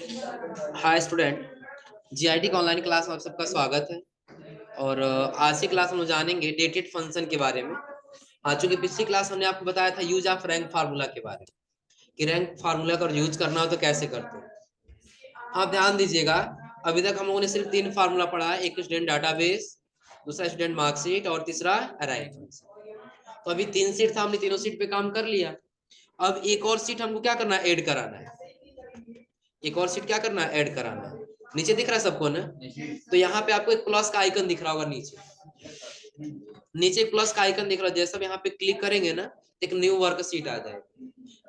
Hi student, GIT का online class में आप सबका स्वागत है। और आज की क्लास हम लोग जानेंगे डेटेड फंक्शन के बारे में। आज चूंकि पिछली क्लास हमने आपको बताया था यूज ऑफ रैंक फार्मूला के बारे में कि रैंक फार्मूला का यूज करना हो तो कैसे करते हैं। हाँ, ध्यान दीजिएगा। अभी तक हम लोगों ने सिर्फ 3 फार्मूला पढ़ा है, एक स्टूडेंट डाटाबेस, दूसरा स्टूडेंट मार्कशीट और तीसरा रैंक फंक्शन। तो अभी 3 सीट था, हमने तीनों सीट पे काम कर लिया। अब एक और सीट हमको क्या करना है, ऐड कराना है। एक और सीट क्या करना है, ऐड कराना है। नीचे दिख रहा है सबको ना? तो यहाँ पे आपको एक प्लस का आइकन दिख रहा होगा नीचे एक प्लस का आइकन दिख रहा है। जैसे हम यहाँ पे क्लिक करेंगे ना, एक न्यू वर्क सीट आ जाएगा।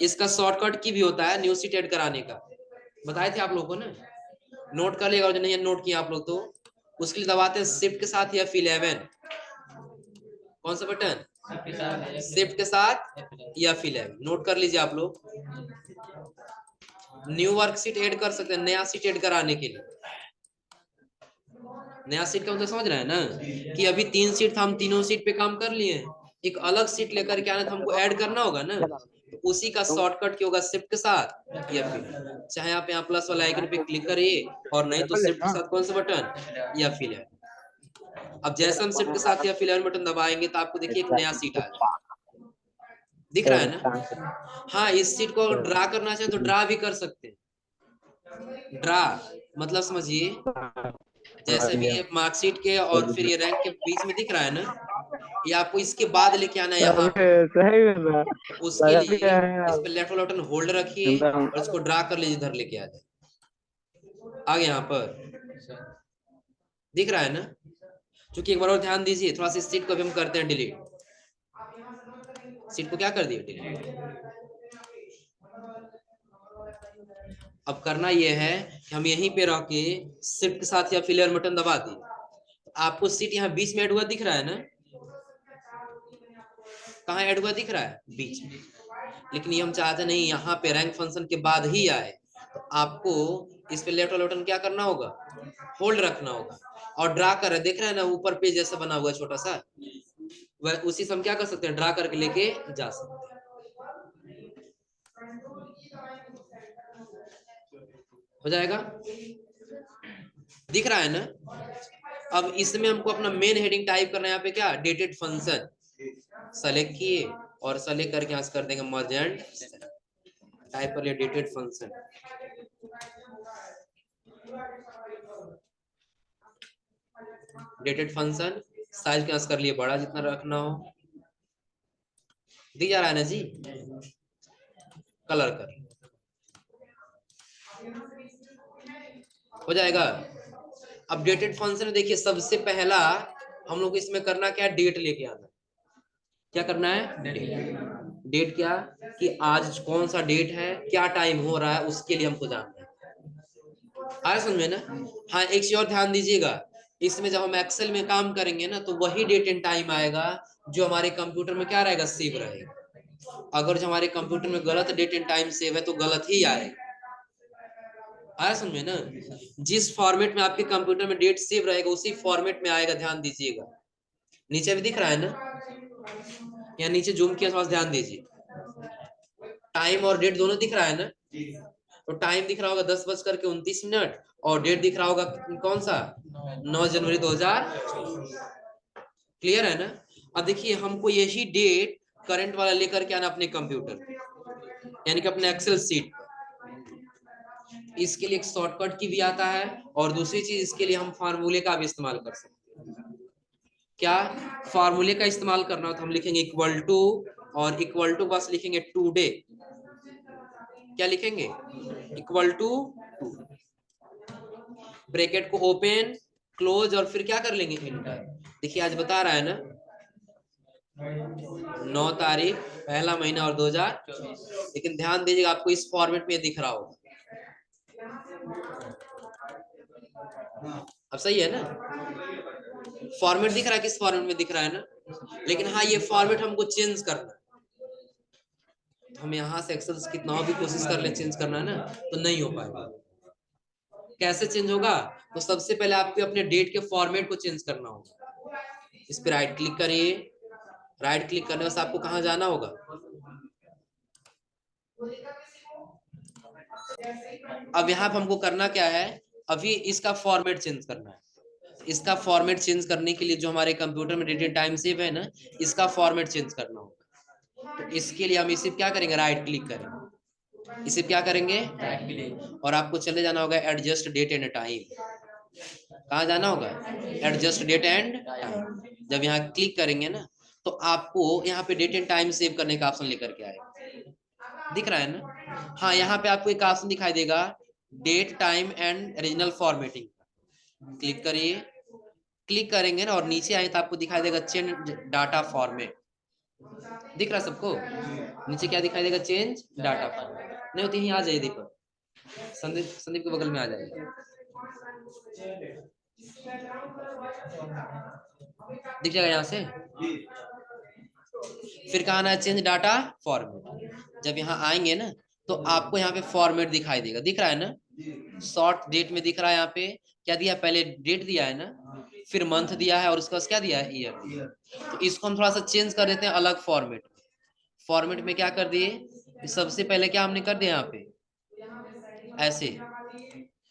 इसका शॉर्टकट की भी होता है न्यू सीट ऐड कराने का, बताए थे आप लोगों को ना। नोट कर लेगा, और जो नहीं नोट किया आप लोग तो उसके लिए दबाते हैं शिफ्ट के साथ F11। कौन सा बटन? शिफ्ट के साथ F11। नोट कर लीजिए आप लोग। न्यू वर्कशीट ऐड कर सकते हैं, नया सीट ऐड कराने के लिए। नया सीट का मतलब समझ रहे हैं ना, कि अभी 3 सीट था, हम तीनों सीट पे काम कर लिए हैं। एक अलग सीट लेकर के आना था, हमको ऐड करना होगा ना। तो उसी का शॉर्टकट क्या होगा, शिफ्ट के साथ या फिर चाहे आप यहाँ प्लस वाला आइकन पे क्लिक करिए, और नहीं तो शिफ्ट के साथ कौन सा बटन, या फिर। अब जैसे हम शिफ्ट के साथ या फिर बटन दबाएंगे तो आपको देखिए एक नया सीट आ जाएगा। दिख रहा है ना? हाँ, इस सीट को ड्रा करना चाहे तो ड्रा भी कर सकते हैं। ड्रा मतलब समझिए, जैसे भी ये मार्कशीट के और फिर ये रैंक के बीच में दिख रहा है ना, ये आपको इसके बाद लेके आना है यहाँ पे। सही में ना उसके लगा लिए क्या है इस यार पे लेफ्ट वाला बटन होल्ड रखिए एकदम। और इसको ड्रा कर लीजिए, इधर लेके आ जाए। आ गया यहाँ पर, दिख रहा है ना? क्योंकि एक बार और ध्यान दीजिए, थोड़ा सा इस सीट को भी हम करते हैं डिलीट। सीट को क्या कर दिए, डिलीट। अब करना यह है कि हम यहीं पे रह के शिफ्ट के साथ या फिलर बटन दबा दिए। आपको सीट यहाँ बीच में ऐड हुआ दिख रहा है ना? कहाँ ऐड हुआ दिख रहा है? बीच में। लेकिन ये हम चाहते नहीं यहाँ पे रैंक फंक्शन के बाद ही आए, तो आपको इस पे लेफ्ट वाला बटन क्या करना होगा, होल्ड रखना होगा। और ड्रा कर देख रहे हैं ना, ऊपर पेज जैसा बना हुआ है छोटा सा, वह उसी से हम क्या कर सकते हैं, ड्रा करके लेके जा सकते हैं। हो जाएगा, दिख रहा है ना? अब इसमें हमको अपना मेन हेडिंग टाइप करना है। यहाँ पे क्या, डेटेड फंक्शन सेलेक्ट किए और सेलेक्ट करके यहाँ से कर देंगे मर्जेंट, टाइप कर लिया dated function. Dated function size का कर लिए बड़ा, जितना रखना हो। दिख जा रहा है ना जी? कलर कर हो जाएगा। अपडेटेड फंक्शन में देखिए, सबसे पहला हम लोग इसमें करना क्या है, डेट लेके आना। क्या करना है, डेट। डेट क्या, कि आज कौन सा डेट है, क्या टाइम हो रहा है, उसके लिए हमको जानना है। आया समझ में ना? हाँ, एक चीज और ध्यान दीजिएगा, इसमें जब हम एक्सेल में काम करेंगे ना, तो वही डेट एंड टाइम आएगा जो हमारे कंप्यूटर में क्या रहेगा, सेव रहेगा। अगर जो हमारे कंप्यूटर में गलत डेट एंड टाइम सेव है तो गलत ही आएगा। आया समझ में ना? जिस फॉर्मेट में आपके कंप्यूटर में डेट सेव रहेगा उसी फॉर्मेट में आएगा, ध्यान दीजिएगा। नीचे भी दिख रहा है ना, या नीचे जूम किया, थोड़ा ध्यान दीजिए। टाइम और डेट दोनों दिख रहा है ना? तो टाइम दिख रहा होगा 10:29, और डेट दिख रहा होगा कौन सा, 9 जनवरी 2000। क्लियर है ना? अब देखिए, हमको यही डेट करंट वाला लेकर के आना अपने कंप्यूटर पे, यानी कि अपने एक्सेल सीट पर। इसके लिए एक शॉर्टकट की भी आता है, और दूसरी चीज इसके लिए हम फार्मूले का भी इस्तेमाल कर सकते हैं। क्या फार्मूले का इस्तेमाल करना हो तो हम लिखेंगे इक्वल टू, और इक्वल टू बस लिखेंगे टुडे। क्या लिखेंगे, इक्वल टू टू, ब्रैकेट को ओपन क्लोज, और फिर क्या कर लेंगे, इंटर। देखिए आज बता रहा है ना, 9 तारीख पहला महीना और 2024। लेकिन ध्यान दीजिएगा, आपको इस फॉर्मेट में दिख रहा होगा। अब सही है ना? फॉर्मेट दिख रहा है, किस फॉर्मेट में दिख रहा है ना? लेकिन हाँ, ये फॉर्मेट हमको चेंज करना है। हम यहाँ से एक्सेल कितना भी कोशिश कर ले चेंज करना है ना, तो नहीं हो पाएगा। कैसे चेंज होगा, तो सबसे पहले आपको अपने डेट के फॉर्मेट को चेंज करना होगा। इस पे राइट क्लिक करिए, राइट क्लिक करने से आपको कहाँ जाना होगा, अब यहाँ पे हमको करना क्या है, अभी इसका फॉर्मेट चेंज करना है। इसका फॉर्मेट चेंज करने के लिए जो हमारे कंप्यूटर में डेट एंड टाइम सेव है ना, इसका फॉर्मेट चेंज करना होगा। तो इसके लिए हम इसे क्या करेंगे, राइट क्लिक करेंगे। इसे क्या करेंगे, राइट क्लिक, और आपको चले जाना होगा एडजस्ट डेट एंड टाइम। कहाँ जाना होगा, एडजस्ट डेट एंड टाइम। जब यहाँ क्लिक करेंगे ना, तो आपको यहाँ पे डेट एंड टाइम सेव करने का ऑप्शन लेकर के आएगा, दिख रहा है ना। हाँ, यहाँ पे आपको एक ऑप्शन दिखाई देगा, date time and regional formatting. Click करिए। क्लिक करेंगे ना और नीचे आए तो आपको दिखाई देगा चेंज डाटा फॉर्मेट। दिख रहा है सबको, नीचे क्या दिखाई देगा, चेंज डाटा फॉर्मेट। नहीं होती यहीं आ जाइए, देखो संदीप, संदीप के बगल में आ जाएगा, दिख जाएगा यहाँ से। फिर कहा ना, चेंज डाटा फॉर्मेट। जब यहाँ आएंगे ना, तो आपको यहाँ पे फॉर्मेट दिखाई देगा, दिख रहा है ना, शॉर्ट डेट में दिख रहा है। यहाँ पे क्या दिया, पहले डेट दिया है ना, फिर मंथ दिया है, और उसके बाद क्या दिया है, ईयर। तो इसको हम थोड़ा सा चेंज कर देते हैं अलग फॉर्मेट। फॉर्मेट में क्या कर दिए, सबसे पहले क्या हमने कर दिया यहाँ पे ऐसे,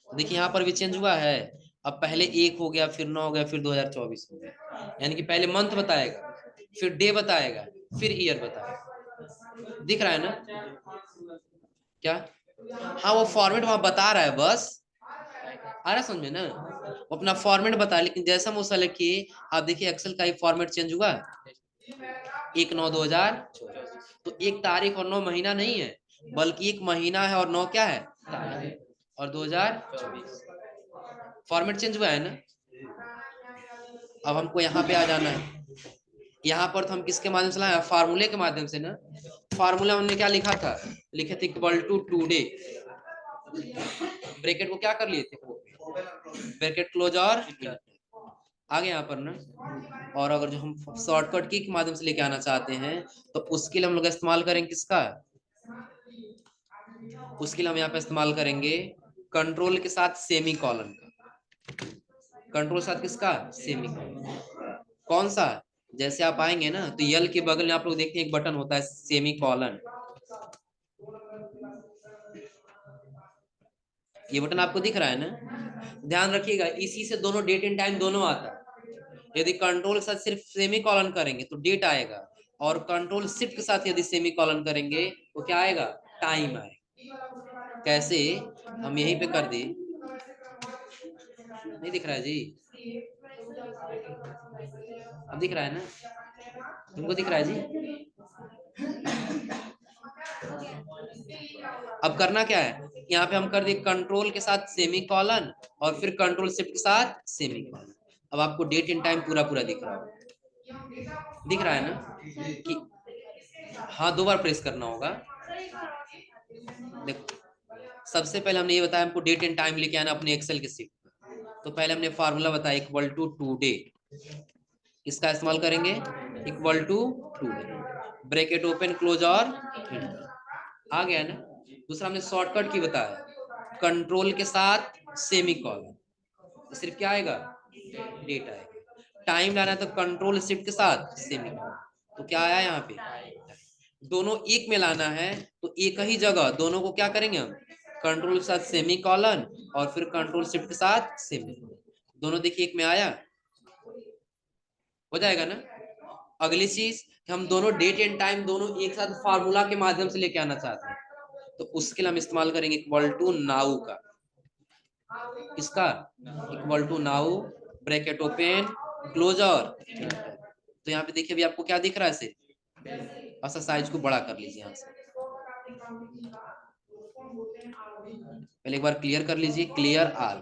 देखिए यहाँ पर भी चेंज हुआ है। अब पहले 1 हो गया, फिर 9 हो गया, फिर 2024 हो गया। यानी कि पहले मंथ बताएगा, फिर डे बताएगा, फिर ईयर बताएगा। दिख रहा है ना क्या, हाँ वो फॉर्मेट वहां बता रहा है बस, आ रहा समझ में ना, वो अपना फॉर्मेट बता, लेकिन जैसा हम वो सेलेक्ट किए, आप देखिए एक्सेल का ही फॉर्मेट चेंज हुआ। 1/9/2024, तो 1 तारीख और 9 महीना नहीं है, बल्कि 1 महीना है और 9 क्या है, तारीख, और 2024 फॉर्मेट चेंज हुआ है ना। अब हमको यहाँ पे आ जाना है। यहाँ पर तो हम किसके माध्यम से लाए, फार्मूले के माध्यम से ना। फार्मूला हमने क्या लिखा था, लिखे थे इक्वल टू टुडे, ब्रैकेट को क्या कर लिए थे, ब्रैकेट क्लोज, और आगे यहाँ पर ना। और अगर जो हम शॉर्टकट की के माध्यम से लेके आना चाहते हैं, तो उसके लिए हम लोग इस्तेमाल करेंगे किसका, उसके लिए हम यहाँ पे इस्तेमाल करेंगे कंट्रोल के साथ सेमी कॉलन का। कंट्रोल के साथ किसका, सेमी कॉलन। कौन सा, जैसे आप आएंगे ना, तो यल के बगल में आप लोग देखते हैं एक बटन होता है सेमी कॉलन, ये बटन आपको दिख रहा है ना। ध्यान रखिएगा, इसी से दोनों डेट एंड टाइम दोनों आता है। यदि कंट्रोल के साथ सिर्फ सेमी कॉलन करेंगे तो डेट आएगा, और कंट्रोल शिफ्ट के साथ यदि सेमी कॉलन करेंगे तो क्या आएगा, टाइम आएगा। कैसे, हम यहीं पे कर दिए, नहीं दिख रहा है जी, अब दिख रहा है ना, तुमको दिख रहा है जी। अब करना क्या है, यहाँ पे हम कर दिए कंट्रोल के साथ सेमी कॉलन, और फिर कंट्रोल शिफ्ट के साथ सेमी कॉलन। अब आपको डेट एंड टाइम पूरा पूरा दिख रहा होगा, दिख रहा है ना कि, हाँ 2 बार प्रेस करना होगा। देखो, सबसे पहले हमने ये बताया, हमको डेट एंड टाइम लेके आना अपने एक्सेल के सीट पर। तो पहले हमने फार्मूला बताया इक्वल टू टुडे, इसका इस्तेमाल करेंगे, equal to today, bracket open close, और आ गया ना। दूसरा हमने शॉर्टकट की बताया, कंट्रोल के साथ सेमी कॉलन, तो सिर्फ क्या आएगा, डेट आएगा। टाइम लाना है तो कंट्रोल शिफ्ट के साथ सेमी कॉलन, तो क्या आया यहाँ पे, दोनों एक में लाना है, तो एक ही जगह दोनों को क्या करेंगे हम, कंट्रोल के साथ सेमी कॉलन, और फिर कंट्रोल शिफ्ट के साथ सेमी कॉलन, दोनों देखिए एक में आया, हो जाएगा ना। अगली चीज, हम दोनों डेट एंड टाइम दोनों एक साथ फार्मूला के माध्यम से लेके आना चाहते हैं, तो उसके लिए हम इस्तेमाल करेंगे इक्वल टू नाउ का। इसका equal to now, bracket open close, और तो यहाँ पे देखिए अभी आपको क्या दिख रहा है, से ऐसा साइज को बड़ा कर लीजिए यहाँ से, पहले एक बार क्लियर कर लीजिए, क्लियर आल,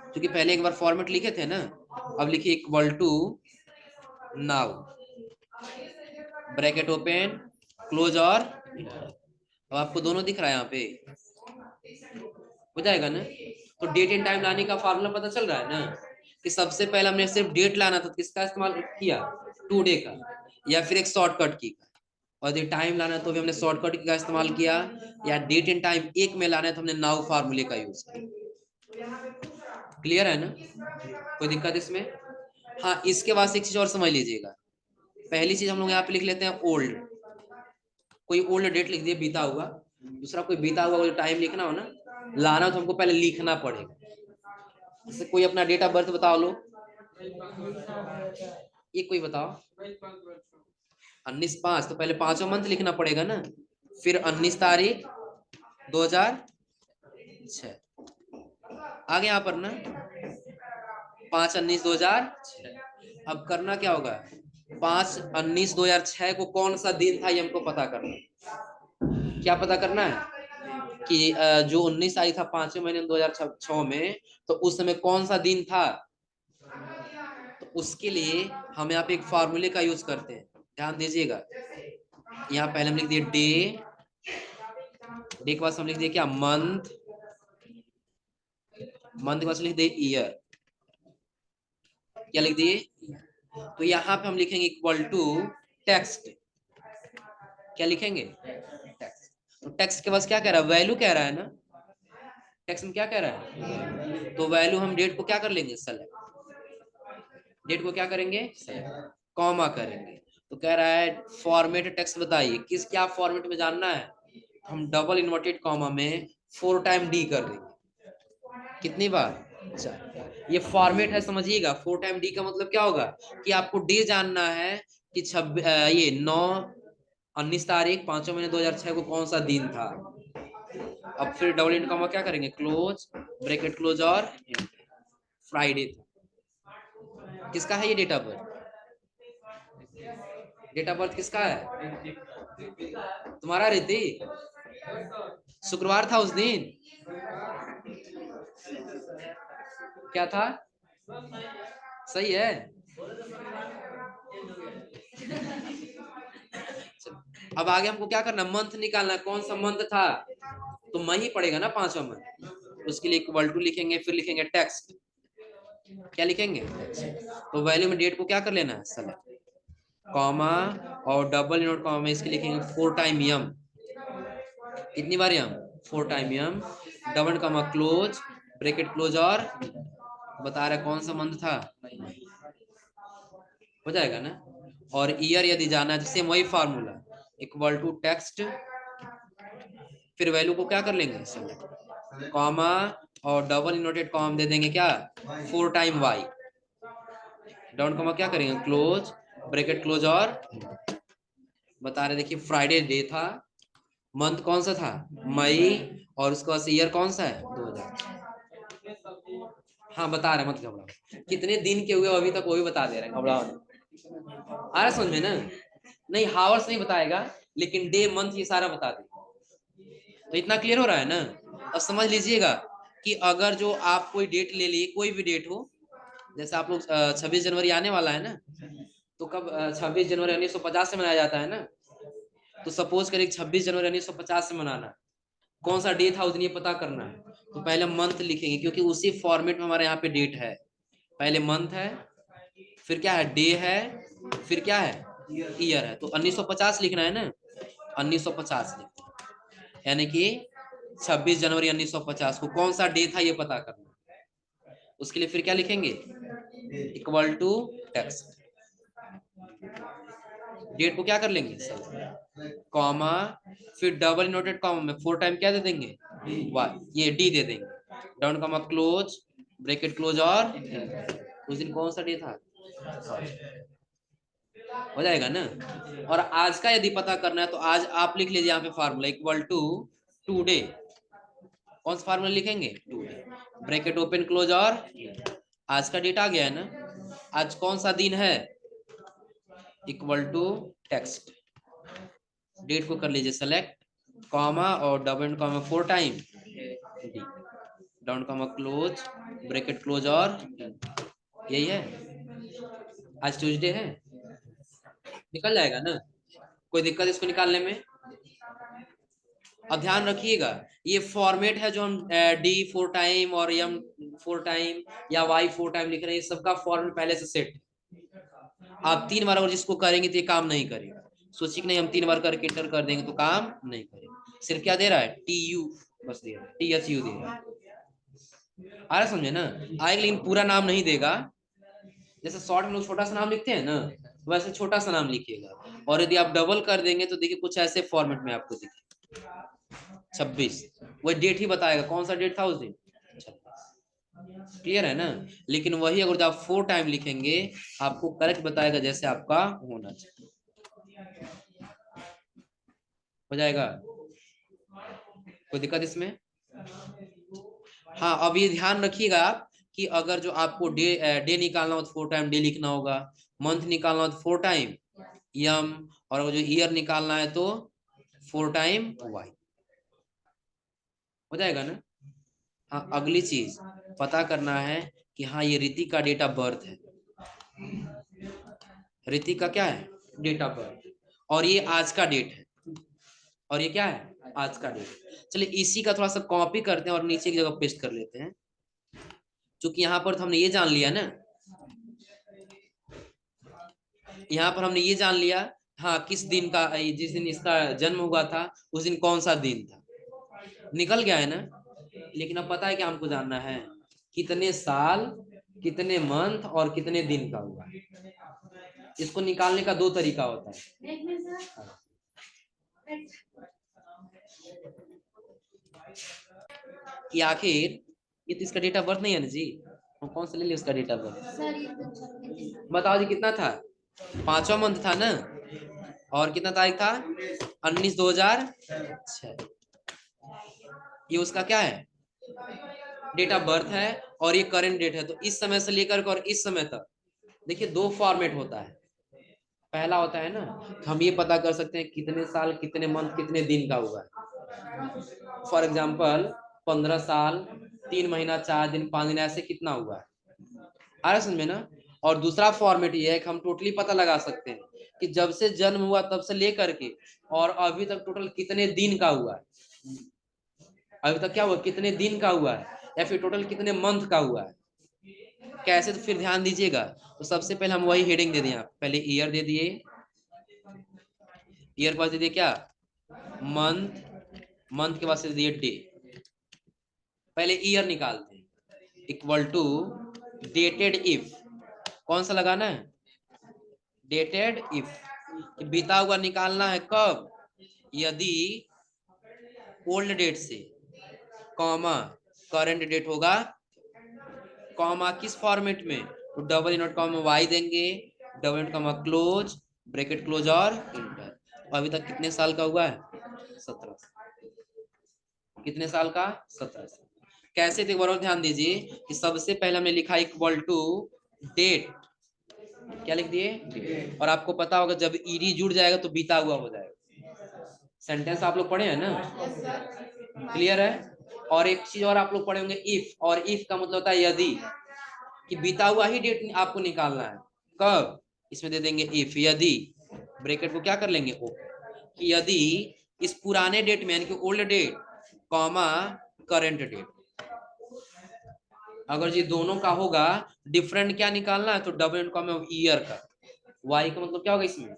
क्योंकि पहले एक बार फॉर्मेट लिखे थे ना। अब लिखिए equal to now, bracket open close, और अब आपको दोनों दिख रहा है यहाँ पे, हो जाएगा ना। तो डेट एंड टाइम लाने का फार्मूला पता चल रहा है ना, कि सबसे पहले हमने सिर्फ डेट लाना था, किसका इस्तेमाल किया, टुडे का, या फिर एक शॉर्टकट की का। और यदि टाइम लाना है तो भी हमने शॉर्टकट की का इस्तेमाल किया, या डेट एंड टाइम एक में लाना है तो हमने नाउ फार्मूले का यूज किया। क्लियर है ना, कोई दिक्कत इसमें। हाँ, इसके बाद एक चीज और समझ लीजिएगा। पहली चीज हम लोग यहाँ पे लिख लेते हैं ओल्ड, कोई ओल्ड डेट लिख दिए बीता हुआ, दूसरा कोई बीता हुआ टाइम लिखना हो ना, लाना तो हमको पहले लिखना पड़ेगा। जैसे कोई अपना डेट ऑफ बर्थ बताओ लो, ये कोई बताओ। 19/5 तो पहले 5वां मंथ लिखना पड़ेगा ना, फिर 19 तारीख 2006 आगे यहाँ पर ना 5/19/2006। अब करना क्या होगा, 5/19/2006 को कौन सा दिन था ये हमको पता करना। क्या पता करना है कि जो 19 तारीख था 5वें महीने 2006 में, तो उस समय कौन सा दिन था। तो उसके लिए हम यहाँ पे एक फॉर्मूले का यूज करते हैं, ध्यान दीजिएगा। यहाँ पहले हम लिख दिए डे, डे के बाद हम लिख दिए क्या, मंथ, मंथ के बाद लिख दिए ईयर। क्या लिख दिए, तो यहाँ पे हम लिखेंगे इक्वल टू टेक्स्ट। क्या लिखेंगे, टेक्स्ट। तो टेक्स्ट के पास क्या कह रहा है, वैल्यू कह रहा है ना, टेक्स्ट में क्या कह रहा है, तो वैल्यू हम डेट को क्या कर लेंगे, सेलेक्ट, डेट को क्या करेंगे, सेलेक्ट, कॉमा करेंगे। तो कह रहा है फॉर्मेट टेक्स्ट बताइए, किस क्या फॉर्मेट में जानना है, हम डबल इन्वर्टेड कॉमा में 4 टाइम डी कर देंगे। कितनी बार, 4। ये फॉर्मेट है समझिएगा। 4 टाइम डी का मतलब क्या होगा कि आपको डे जानना है कि 19 तारीख 5वें महीने 2006 को कौन सा दिन था। अब फिर डबल इंट कॉमा क्या करेंगे, क्लोज ब्रैकेट क्लोज और फ्राइडे था। किसका है ये date of birth, date of birth किसका है, तुम्हारा रिद्धि, शुक्रवार था उस दिन, क्या था, सही है। अब आगे हमको क्या करना, मंथ निकालना, कौन सा मंथ था, तो मई ही पड़ेगा ना 5वां मंथ। उसके लिए इक्वल टू लिखेंगे, फिर लिखेंगे टेक्स्ट। क्या लिखेंगे, तो वैल्यू में डेट को क्या कर लेना है, सेलेक्ट, कॉमा और डबल इनवर्ट कॉमा में इसके लिखेंगे 4 टाइम यम। कितनी बार यम, 4 टाइम यम, double comma close bracket close और बता रहा कौन सा मंथ था, हो जाएगा ना। और ईयर यदि जाना है तो सेम वही फार्मूला, इक्वल टू टेक्स्ट, फिर वैल्यू को क्या कर लेंगे, कॉमा और डबल इनवर्टेड कॉमा दे देंगे क्या, 4 टाइम वाई, डाउन कॉमा क्या करेंगे, क्लोज ब्रैकेट क्लोज और बता रहे देखिए फ्राइडे डे था, मंथ कौन सा था, मई, और उसके बाद ईयर कौन सा है, 2000। हाँ बता रहे, मत घबराओ, कितने दिन के हुए अभी तक वो भी बता दे रहे हैं, घबराओ नहीं। आ रहा समझ में ना, नहीं हावर्स नहीं बताएगा, लेकिन डे मंथ ये सारा बता दे। तो इतना क्लियर हो रहा है ना। अब समझ लीजिएगा कि अगर जो आप कोई डेट ले लिए, कोई भी डेट हो, जैसे आप लोग 26 जनवरी आने वाला है ना, तो कब 26 जनवरी 1950 से मनाया जाता है ना, तो सपोज करिए 26 जनवरी 1950 से मनाना, कौन सा डे था उस दिन ये पता करना है, तो पहले मंथ लिखेंगे, क्योंकि उसी फॉर्मेट में हमारे यहाँ पे डेट है। पहले मंथ है, फिर क्या है, डे है, फिर क्या है, ईयर है। तो 1950 लिखना है ना, 1950 लिखना है, यानी कि 26 जनवरी 1950 को कौन सा डे था ये पता करना। उसके लिए फिर क्या लिखेंगे, इक्वल टू टेक्स्ट, डेट को क्या कर लेंगे, कॉमा, फिर डबल इनवर्टेड कॉमा में 4 टाइम क्या दे देंगे, ये डी दे देंगे, down comma close bracket close और उस दिन कौन सा डे था, हो जाएगा ना। और आज का यदि पता करना है तो आज आप लिख लीजिए यहाँ पे फार्मूला, इक्वल टू टुडे, कौन सा फार्मूला लिखेंगे, टुडे ब्रैकेट ओपन क्लोज और आज का डेट आ गया है ना, आज कौन सा दिन है, इक्वल टू टेक्स्ट, डेट को कर लीजिए सेलेक्ट, कॉमा और double comma 4 time D, down comma close bracket close और यही है। आज ट्यूसडे है, निकल जाएगा ना, कोई दिक्कत इसको निकालने में। अब ध्यान रखिएगा ये फॉर्मेट है जो हम डी 4 टाइम और एम 4 टाइम या वाई 4 टाइम लिख रहे हैं, सबका फॉर्मेट पहले से सेट। आप 3 बार और जिसको करेंगे तो ये काम नहीं करेगा, सोचिए कि नहीं हम 3 बार करके इंटर कर देंगे तो काम नहीं करेगा। सिर्फ क्या दे रहा है, टी यू बस दे रहा है, टी एच यू दे रहा है। आ रहा समझे ना, आएगा लेकिन पूरा नाम नहीं देगा। जैसे शॉर्ट में लोग छोटा सा नाम लिखते हैं ना, वैसे छोटा सा नाम लिखिएगा। और यदि आप डबल कर देंगे तो देखिए कुछ ऐसे फॉर्मेट में आपको दिखेगा। 26, वही डेट ही बताएगा कौन सा डेट था उस दिन। 26, क्लियर है ना। लेकिन वही अगर आप 4 टाइम लिखेंगे आपको करेक्ट बताएगा जैसे आपका होना चाहिए। हो जाएगा, कोई दिक्कत इसमें? हाँ, अब ये ध्यान रखिएगा आप कि अगर जो आपको डे निकालना हो तो 4 टाइम डे लिखना होगा, मंथ निकालना हो तो 4 टाइम यम, और अगर जो ईयर निकालना है तो 4 टाइम वाई। हो जाएगा ना। हाँ, अगली चीज पता करना है कि हाँ ये ऋतिक का डेट ऑफ बर्थ है। ऋतिक का क्या है? Date of birth. और ये आज का डेट है, और ये क्या है? आज का डेट। चलिए इसी का थोड़ा सा कॉपी करते हैं और नीचे की जगह पेस्ट कर लेते हैं। क्योंकि यहाँ पर तो हमने ये जान लिया ना, यहाँ पर हमने ये जान लिया हाँ किस दिन का, जिस दिन इसका जन्म हुआ था उस दिन कौन सा दिन था, निकल गया है ना। लेकिन अब पता है क्या हमको जानना है? कितने साल, कितने मंथ और कितने दिन का हुआ। इसको निकालने का 2 तरीका होता है। कि आखिर ये तो इसका डेट ऑफ बर्थ नहीं है ना जी, हम कौन सा ले लिया उसका डेट ऑफ बर्थ? बताओ जी कितना था? 5वां मंथ था ना, और कितना तारीख था? 19/2006। ये उसका क्या है? डेट ऑफ बर्थ है, और ये करेंट डेट है। तो इस समय से लेकर और इस समय तक देखिए 2 फॉर्मेट होता है। पहला होता है ना, हम ये पता कर सकते हैं कितने साल, कितने मंथ, कितने दिन का हुआ है। फॉर एग्जाम्पल 15 साल 3 महीना 4 दिन 5 दिन, ऐसे कितना हुआ है, आ रहा समझ में ना। और दूसरा फॉर्मेट ये है कि हम टोटली पता लगा सकते हैं कि जब से जन्म हुआ तब से लेकर के और अभी तक टोटल कितने दिन का हुआ है। अभी तक क्या हुआ, कितने दिन का हुआ है, या फिर टोटल कितने मंथ का हुआ है। कैसे, तो फिर ध्यान दीजिएगा। तो सबसे पहले हम वही हेडिंग दे दिए, पहले ईयर दे दिए, ईयर के बाद दे दिए क्या, मंथ, मंथ के बाद से दिए डे। पहले ईयर निकालते हैं, इक्वल टू डेटेड इफ, कौन सा लगाना है, डेटेड इफ, बीता हुआ निकालना है कब, यदि ओल्ड डेट से कॉमा करंट डेट होगा, कॉमा किस फॉर्मेट में, तो डबल इनवर्ट कॉमा वाई देंगे, double invert comma close, bracket close और इंटर। तो अभी तक कितने साल का हुआ है, 17। कितने साल का, 17। कैसे थे एक बार और ध्यान दीजिए कि सबसे पहले हमने लिखा इक्वल टू डेट, क्या लिख दिए, डेट। और आपको पता होगा जब ईडी जुड़ जाएगा तो बीता हुआ हो जाएगा। सेंटेंस आप लोग पढ़े हैं ना, क्लियर है। और एक चीज और आप लोग पढ़े होंगे इफ, और इफ का मतलब होता है यदि, कि बीता हुआ ही डेट आपको निकालना है कब, इसमें दे देंगे इफ, यदि ब्रैकेट को क्या कर लेंगे ओ, कि यदि इस पुराने डेट में यानी कि old date comma current date, अगर ये दोनों का होगा डिफरेंट क्या निकालना है, तो डबल एंड कॉमा ईयर का, वाई का मतलब क्या होगा इसमें,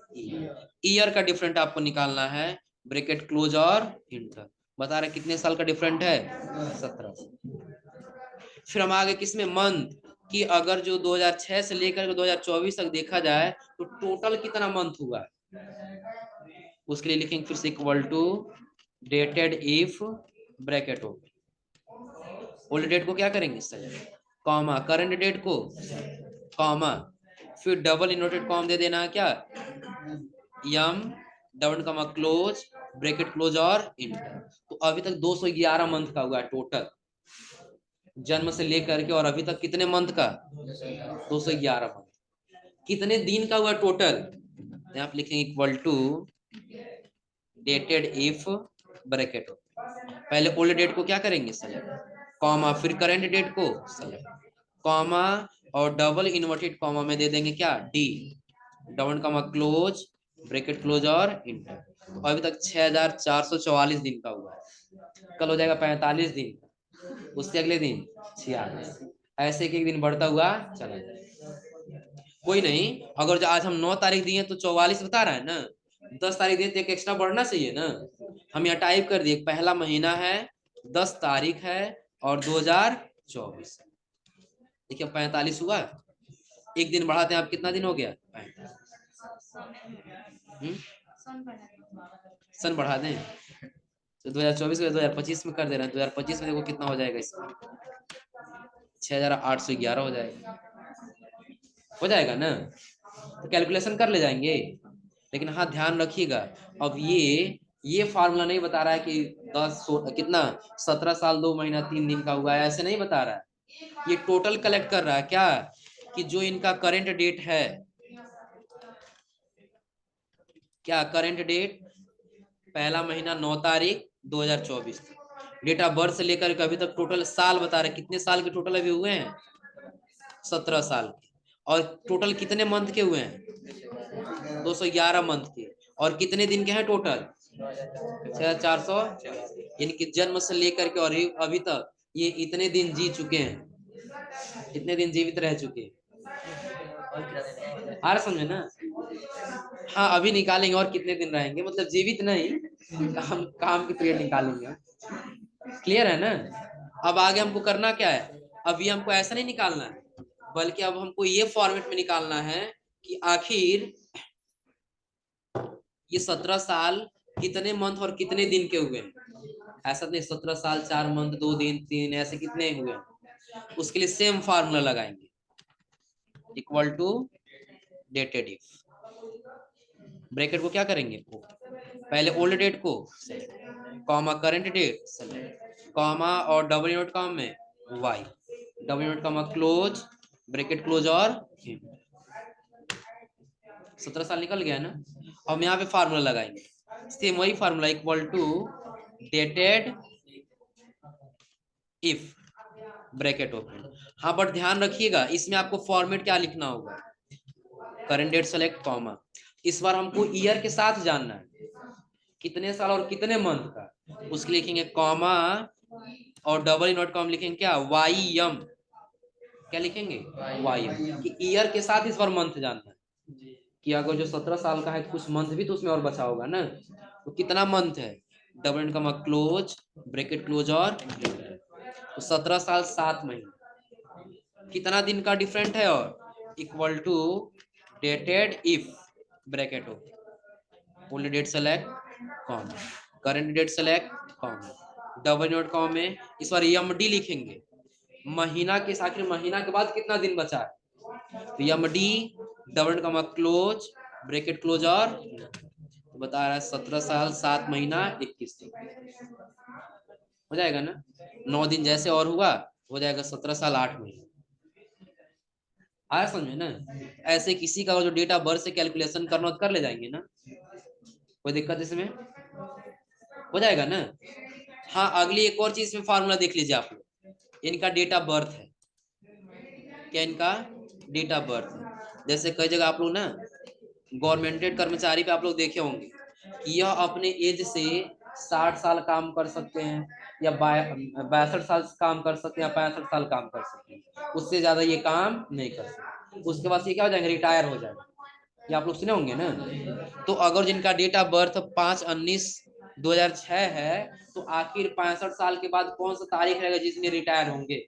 ईयर का डिफरेंट आपको निकालना है, ब्रैकेट क्लोज और इंटर। बता रहे कितने साल का डिफरेंट है, 17। फिर हम आगे किसमें, मंथ, कि अगर जो 2006 से लेकर 2024 तक देखा जाए तो टोटल कितना मंथ हुआ है, उसके लिए लिखेंगे फिर से equal to dated if bracket हो, ओल्ड डेट को क्या करेंगे सर, कॉमा करंट डेट को कॉमा, फिर डबल इन्वर्टेड कॉमा दे देना क्या, यम double comma close bracket close और इंटर। तो अभी तक 211 मंथ का हुआ है टोटल, जन्म से लेकर के और अभी तक कितने मंथ का, 211 मंथ। कितने दिन का हुआ टोटल, यहाँ पे लिखेंगे equal to dated if bracket, पहले ओल्ड डेट को क्या करेंगे सेलेक्ट, कॉमा फिर करंट डेट को सेलेक्ट, कॉमा और डबल इन्वर्टेड कॉमा में दे देंगे क्या, D double comma close bracket close और इंटर। तो अभी तक 6444 दिन का हुआ है, कल हो जाएगा 45 दिन, उससे अगले दिन 46, ऐसे एक एक दिन बढ़ता हुआ चला जाएगा। कोई नहीं, अगर जो आज हम 9 तारीख दिए तो 44 बता रहा है ना, 10 तारीख दिए तो एक एक्स्ट्रा बढ़ना चाहिए ना। हम यहाँ टाइप कर दिए, पहला महीना है, 10 तारीख है और 2024। देखिए 45 हुआ, एक दिन बढ़ाते हैं, आप कितना दिन हो गया, 45। सन बढ़ा दें, तो 2024 को 2025 में कर दे रहे हैं, 2025 में देखो कितना हो जाएगा इसका, 6811 हो जाएगा, हो जाएगा ना। तो कैलकुलेशन कर ले जाएंगे, लेकिन हाँ ध्यान रखिएगा, अब ये फार्मूला नहीं बता रहा है कि कितना 17 साल 2 महीना 3 दिन का हुआ है, ऐसे नहीं बता रहा है। ये टोटल कलेक्ट कर रहा है क्या, कि जो इनका करंट डेट है, क्या करंट डेट, पहला महीना 9 तारीख 2024, डेट ऑफ बर्थ से लेकर के अभी तक टोटल साल बता रहे, कितने साल के टोटल अभी हुए हैं, 17 साल के। और टोटल कितने मंथ के हुए हैं, 211 मंथ के। और कितने दिन के हैं टोटल, 400, यानी कि जन्म से लेकर के और अभी तक ये इतने दिन जी चुके हैं, इतने दिन जीवित रह चुके हैं। आ रहा समझे ना। हाँ अभी निकालेंगे और कितने दिन रहेंगे, मतलब जीवित नहीं, काम की पीरियड निकालेंगे। क्लियर है ना। अब आगे हमको करना क्या है, अभी हमको ऐसा नहीं निकालना है, बल्कि अब हमको ये फॉर्मेट में निकालना है कि आखिर ये 17 साल कितने मंथ और कितने दिन के हुए हैं। ऐसा नहीं 17 साल 4 मंथ 2 दिन 3 ऐसे कितने हुए, उसके लिए सेम फार्मूला लगाएंगे, equal to dated if, bracket को क्या करेंगे, पहले ओल्ड डेट को कॉमा करंट डेट कॉमा और डबल नोट कॉम में Y, double note comma close bracket close और 17 साल निकल गया ना। हम यहाँ पे फार्मूला लगाएंगे, सेम वही formula, equal to dated if bracket open. हाँ बट ध्यान रखिएगा, इसमें आपको फॉर्मेट क्या लिखना होगा, करंट डेट सेलेक्ट कॉमा, इस बार हमको ईयर के साथ जानना है, कितने साल और कितने मंथ का, उसके लिखेंगे कॉमा और डबल नॉट कॉम लिखेंगे क्या, वाई एम, क्या लिखेंगे वाई एम, कि ईयर के साथ इस बार मंथ जानना है, कि अगर जो 17 साल का है कुछ मंथ भी तो उसमें और बचा होगा ना, तो कितना मंथ है, double not comma close bracket close और तो 17 साल 7 महीने, कितना दिन का डिफरेंट है, और equal to dated if bracket हो old date select comma current date select comma double note com में इस बार एमडी लिखेंगे, महीना के आखिर महीना के बाद कितना दिन बचा है, तो MD double note comma close bracket close और तो बता रहा है 17 साल 7 महीना 21 दिन, हो जाएगा ना। 9 दिन जैसे और हुआ, हो जाएगा 17 साल 8 महीने। आया समझे ना। ऐसे किसी का जो डेट ऑफ बर्थ से कैलकुलेशन करना तो कर ले जाएंगे ना, कोई दिक्कत इसमें, हो जाएगा ना। हाँ अगली एक और चीज में फार्मूला देख लीजिए आप लोग, इनका डेट ऑफ बर्थ है, क्या इनका डेट ऑफ बर्थ है। जैसे कई जगह आप लोग ना गवर्नमेंटेड कर्मचारी पे आप लोग देखे होंगे कि यह अपने एज से 60 साल काम कर सकते हैं, या 62 साल काम कर सकते हैं, या 65 साल काम कर सकते हैं, उससे ज्यादा ये काम नहीं कर सकते, उसके बाद ये क्या हो जाएंगे, रिटायर हो जाएंगे, ये आप लोग सुने होंगे ना। तो अगर जिनका डेट ऑफ बर्थ 5/19/2006 है, तो आखिर 65 साल के बाद कौन सा तारीख रहेगा जिसमें रिटायर होंगे,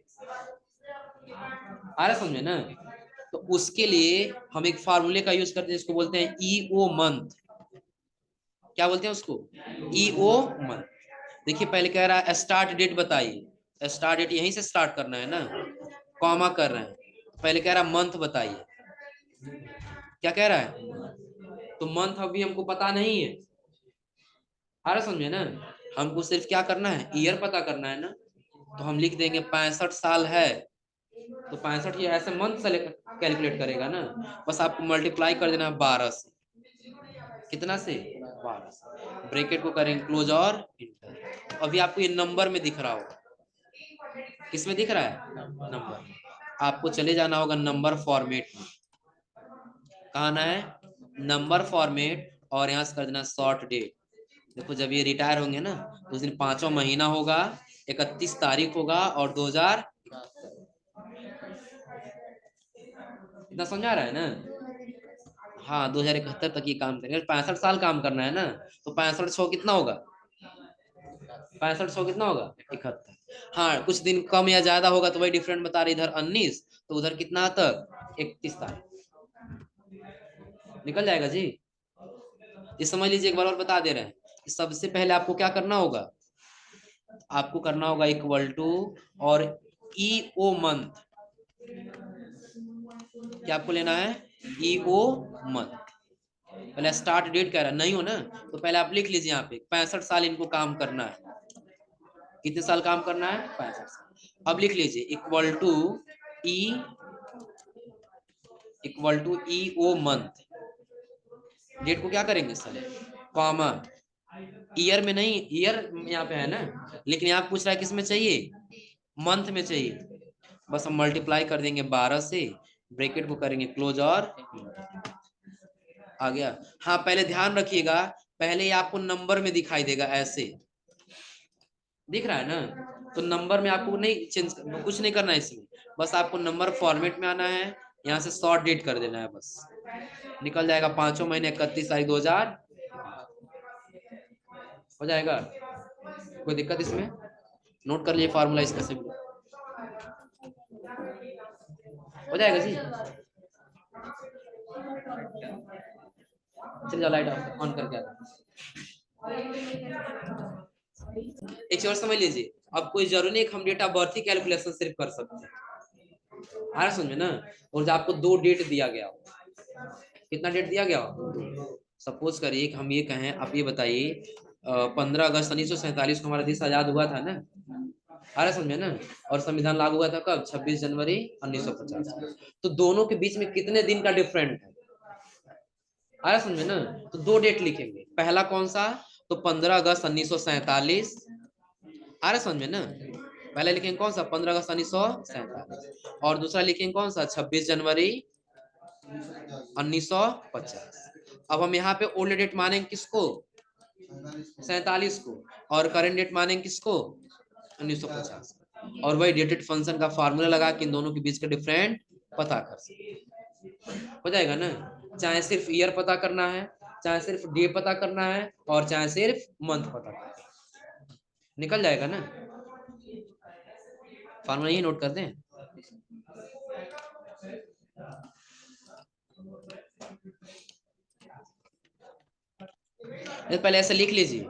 आ रहा समझे ना। तो उसके लिए हम एक फार्मूले का यूज करते हैं, जिसको बोलते हैं ईओ मंथ, क्या बोलते हैं उसको, ईओ मंथ। देखिए पहले कह रहा है स्टार्ट डेट बताइए, स्टार्ट डेट यहीं से स्टार्ट करना है ना, कॉमा कर रहे हैं, पहले कह रहा है मंथ बताइए, क्या कह रहा है, तो मंथ अभी हमको पता नहीं है, आ रहा समझे ना। हमको सिर्फ क्या करना है, ईयर पता करना है ना, तो हम लिख देंगे 65 साल है, तो 65 ये ऐसे मंथ से कैलकुलेट करेगा ना, बस आपको मल्टीप्लाई कर देना है 12 से, कितना से 12 से, ब्रैकेट को करेंगे क्लोज और इंटर। अभी आपको ये नंबर में दिख रहा होगा, किसमें दिख रहा है, नंबर, आपको चले जाना होगा नंबर फॉर्मेट में, कहाँ आना है, नंबर फॉर्मेट, और यहाँ से कर देना शॉर्ट डेट। देखो जब ये रिटायर होंगे ना, तो उस दिन 5वां महीना होगा, 31 तारीख होगा, और 2000 इतना समझा रहा है ना। हाँ 2071 तक ये काम करेंगे, 65 साल काम करना है ना, तो 65 कितना होगा, 65 कितना होगा 71। हाँ कुछ दिन कम या ज्यादा होगा तो वही डिफरेंट बता रहे, इधर 19 तो उधर कितना तक 31 तारीख निकल जाएगा जी। ये समझ लीजिए, एक बार और बता दे रहे हैं, सबसे पहले आपको क्या करना होगा, आपको करना होगा इक्वल टू और ईओ मंथ, क्या आपको लेना है ईओ मंथ। पहले स्टार्ट डेट कह रहा है, नहीं हो ना तो पहले आप लिख लीजिए यहाँ पे 65 साल इनको काम करना है। कितने साल काम करना है 65 साल। अब लिख लीजिए equal to EO month. Date को क्या करेंगे साले कॉमा, ईयर में नहीं, ईयर यहाँ पे है ना, लेकिन यहाँ पूछ रहा है किस में चाहिए मंथ में चाहिए। बस हम मल्टीप्लाई कर देंगे 12 से, ब्रैकेट को करेंगे क्लोज और आ गया। हाँ पहले ध्यान रखिएगा, पहले ये आपको नंबर में दिखाई देगा, ऐसे दिख रहा है ना, तो नंबर में आपको नहीं चेंज कुछ नहीं करना है इसमें, बस आपको नंबर फॉर्मेट में आना है, यहाँ से शॉर्ट डेट कर देना है, बस निकल जाएगा 5 महीने 31 तारीख 2000 हो जाएगा। कोई दिक्कत इसमें, नोट कर लिए फार्मूला इसका सिंपल हो जाएगा जी। चल जाओ लाइट ऑन करके आता। एक चीज और समझ लीजिए, अब कोई जरूरी नहीं हम डेट ऑफ बर्थ ही कैलकुलेशन सिर्फ कर सकते हैं, आ रहा समझ में ना। और जब आपको 2 डेट दिया गया हो, कितना डेट दिया गया हो, सपोज करिए कि हम ये कहें, आप ये बताइए 15 अगस्त 1947 को हमारा देश आजाद हुआ था ना, आ रहा समझ में ना, और संविधान लागू हुआ था कब 26 जनवरी 1950। तो दोनों के बीच में कितने दिन का डिफरेंट है, आ रहा समझ में ना। तो 2 डेट लिखेंगे, पहला कौन सा, तो 15 अगस्त 1947, आ रहा समझ में ना, पहले लिखेंगे कौन सा 15 अगस्त 1947, और दूसरा लिखेंगे कौन सा 26 जनवरी 1950। अब हम यहाँ पे ओल्ड डेट मानेंगे किसको 47 को, और करेंट डेट मानेंगे किसको 1950, और वही डेटेड फंक्शन का फार्मूला लगा के इन दोनों के बीच का डिफरेंट पता कर सकते हो जाएगा ना। चाहे सिर्फ ईयर पता करना है, चाहे सिर्फ डे पता करना है, और चाहे सिर्फ मंथ पता करना है, निकल जाएगा ना। फार्मूला ही नोट कर दें। पहले ऐसे लिख लीजिए,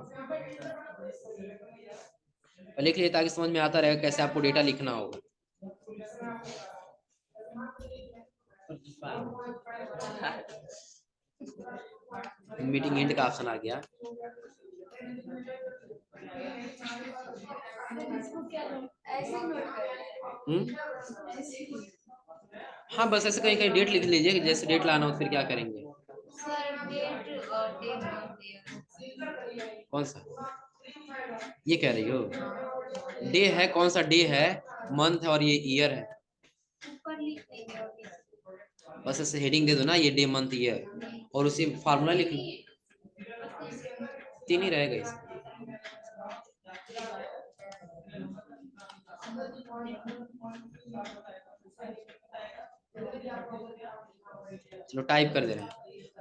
लिख लीजिए ताकि समझ में आता रहेगा कैसे आपको डेटा लिखना होगा। मीटिंग एंड का ऑप्शन आ गया। हाँ बस ऐसे कहीं कहीं डेट लिख लीजिए, जैसे डेट लाना हो फिर क्या करेंगे। कौन सा ये कह रही हो, डे है, कौन सा डे है, मंथ है, और ये ईयर है। बस ऐसे हेडिंग दे दो ना, ये डे मंथ ईयर, और उसी फार्मूला लिख लो, 3 ही रहेगा इसमें। चलो टाइप कर दे रहे हैं,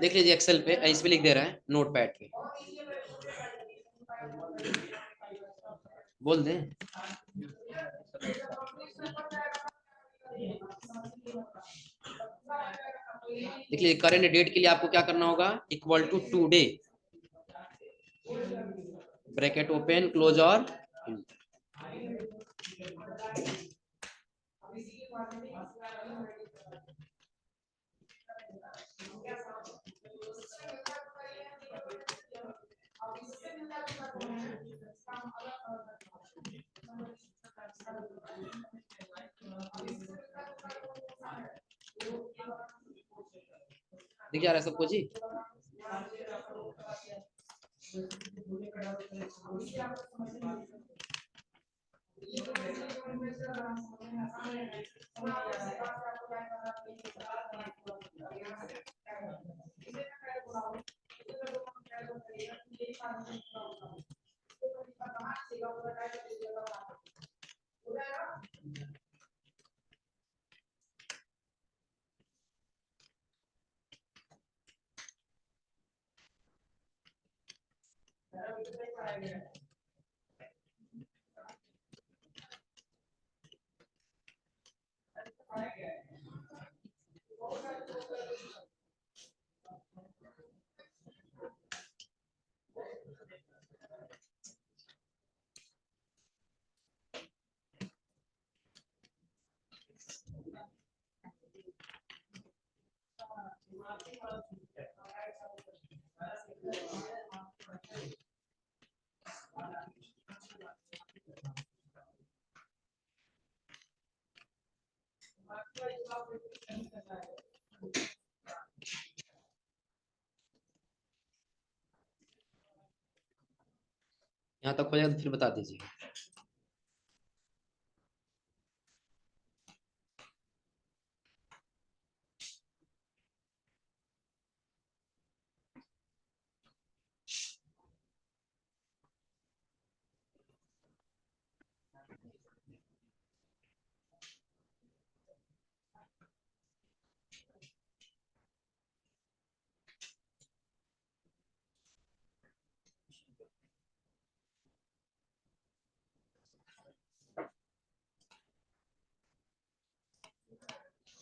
देख लीजिए एक्सेल पे, इस पे लिख दे रहे हैं नोट पैड पे, बोल दें। देख लीजिए करेंट डेट के लिए आपको क्या करना होगा, equal to today, bracket open close और दिख जा रहा है सबको जी। यहाँ तक हो जाए तो फिर बता दीजिए।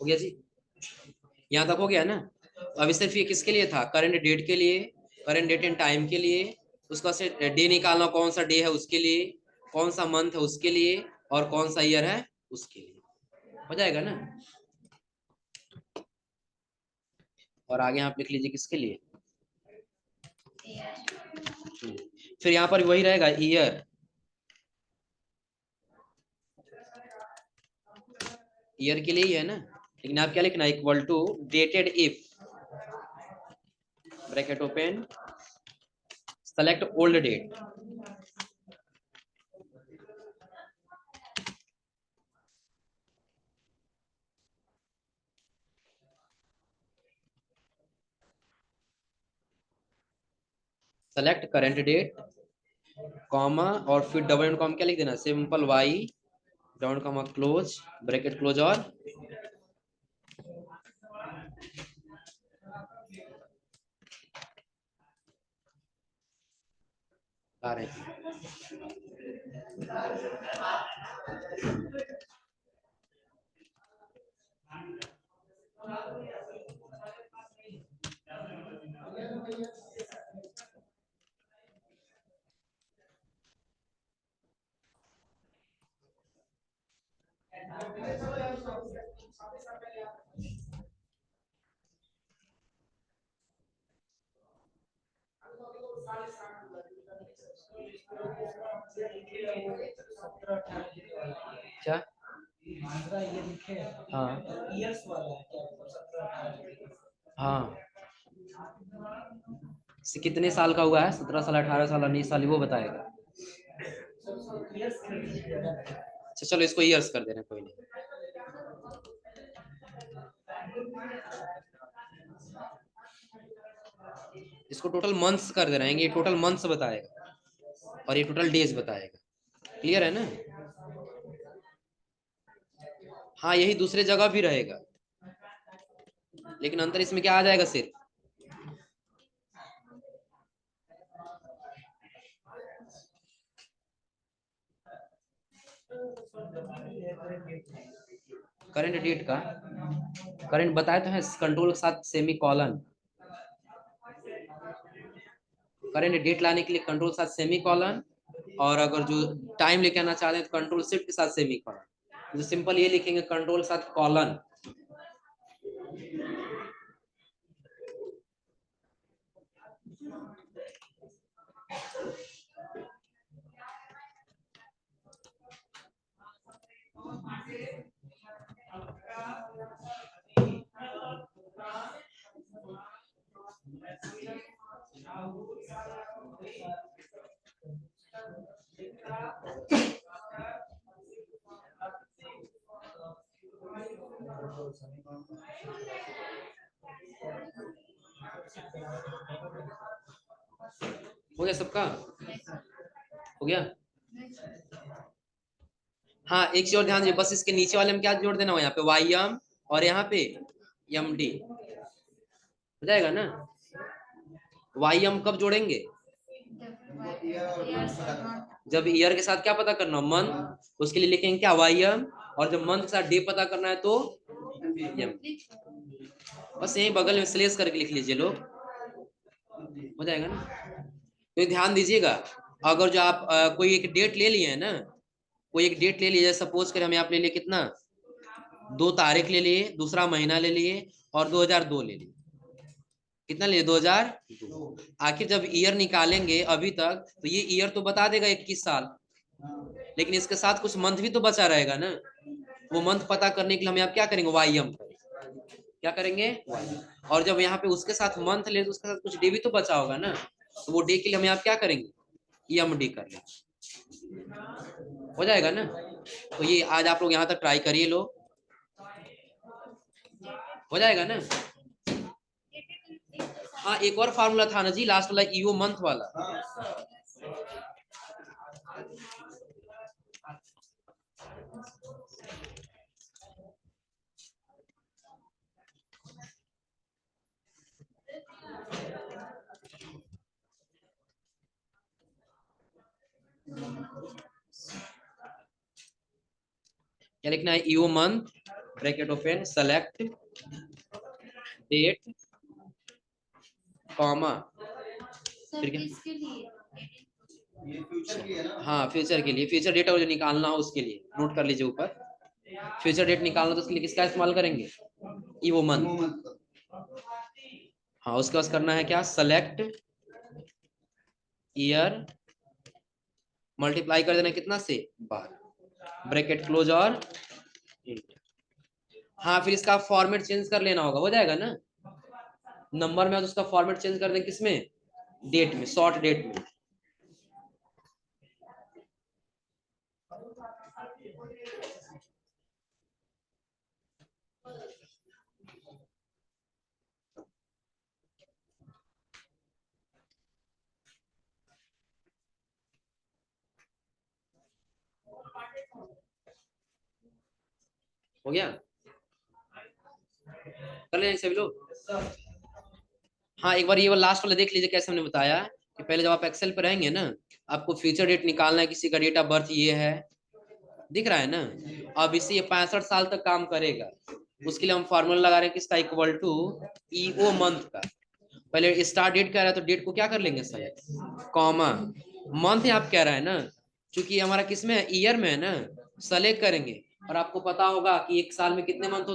हो गया जी, यहाँ तक हो गया ना। अभी सिर्फ ये किसके लिए था, करंट डेट के लिए, करंट डेट एंड टाइम के लिए, उसका से डे निकालना, कौन सा डे है उसके लिए, कौन सा मंथ है उसके लिए, और कौन सा ईयर है उसके लिए। हो जाएगा ना। और आगे आप लिख लीजिए किसके लिए। फिर यहाँ पर वही रहेगा ईयर, ईयर के लिए ही है ना। लेकिन आप क्या लिखना, equal to dated if, bracket open, select old date, select current date, comma, और फिर डबल एंड कॉमा क्या लिख देना, simple Y down comma close, bracket close, और आ रहे हैं। क्या, हाँ हाँ, कितने साल का हुआ है, 17 साल, 18 साल, 19 साल, वो बताएगा। अच्छा चलो इसको ईयर्स कर दे रहे हैं, कोई नहीं। इसको टोटल मंथ्स कर दे रहे हैं, ये टोटल मंथ्स बताएगा और ये टोटल डेज बताएगा। क्लियर है ना। हाँ यही दूसरे जगह भी रहेगा, लेकिन अंतर इसमें क्या आ जाएगा, सिर्फ करंट डेट का, करंट बताए तो है कंट्रोल के साथ सेमी कॉलन, करंट डेट लाने के लिए कंट्रोल के साथ सेमी कॉलन, और अगर जो टाइम लेके आना चाहते हैं तो कंट्रोल शिफ्ट के साथ सेमी कॉलन। जो सिंपल ये लिखेंगे कंट्रोल के साथ कॉलन। हो गया सबका, हो गया। हाँ एक चीज और ध्यान दीजिए, बस इसके नीचे वाले में क्या जोड़ देना हो, यहाँ पे वाई एम और यहाँ पे एम डी, हो जाएगा ना। वाई एम कब जोड़ेंगे, जब ईयर के साथ क्या पता करना, मंथ, उसके लिए लिखेंगे क्या, वाई एम, और जब मंथ के साथ डे पता करना है तो एम। बस यही बगल में स्लेश करके लिख लीजिए लोग, हो जाएगा ना। तो ध्यान दीजिएगा, अगर जो आप कोई एक डेट ले लिए है ना, कोई एक डेट ले लिए, सपोज करें हमें आप ले लिए कितना, 2 तारीख ले लिए, दूसरा महीना ले लिए, और 2002 ले लिए, कितना लिए 2002। आखिर जब ईयर निकालेंगे अभी तक तो ये ईयर तो बता देगा 21 साल, लेकिन इसके साथ कुछ मंथ भी तो बचा रहेगा ना। वो मंथ पता करने के लिए हम यहाँ क्या करेंगे, YM क्या करेंगे Y। और जब यहाँ पे उसके साथ मंथ ले तो उसके साथ कुछ डे भी तो बचा होगा ना, तो वो डे के लिए हम यहाँ क्या करेंगे, EMD कर लेंगे, हो जाएगा ना। तो ये आज आप लोग यहाँ तक ट्राई करिए लो, हो जाएगा ना। हाँ एक और फार्मूला था ना जी लास्ट वाला, EO मंथ वाला। क्या लिखना है, EO month bracket open select date comma फिर क्या, हाँ फ्यूचर के लिए, फ्यूचर डेटा जो निकालना हो उसके लिए नोट कर लीजिए ऊपर। फ्यूचर डेट निकालना तो उसके लिए किसका इस्तेमाल करेंगे, EO मंथ। हाँ उसके बाद करना है क्या, सेलेक्ट ईयर मल्टीप्लाई कर देना कितना से 12 ब्रैकेट क्लोज और हाँ फिर इसका फॉर्मेट चेंज कर लेना होगा, हो जाएगा ना। नंबर में तो उसका फॉर्मेट चेंज कर दें किसमें, डेट में, शॉर्ट डेट में। हो गया, कर लें सभी लोग। हाँ एक बार ये वाला लास्ट वाला देख लीजिए कैसे हमने बताया कि पहले जब आप एक्सेल पे रहेंगे ना, आपको फ्यूचर डेट निकालना है, किसी का डेट ऑफ बर्थ ये है, दिख रहा है ना। अब इसे ये 65 साल तक काम करेगा, उसके लिए हम फॉर्मूला लगा रहे हैं किसका, इक्वल टू EO मंथ का। पहले स्टार्ट डेट कह रहा है तो डेट को क्या कर लेंगे सेलेक्ट कॉमा, मंथ आप कह रहा है ना, क्योंकि हमारा किसमें है, ईयर में है ना, सेलेक्ट करेंगे। और आपको पता होगा कि एक साल में कितने मंथ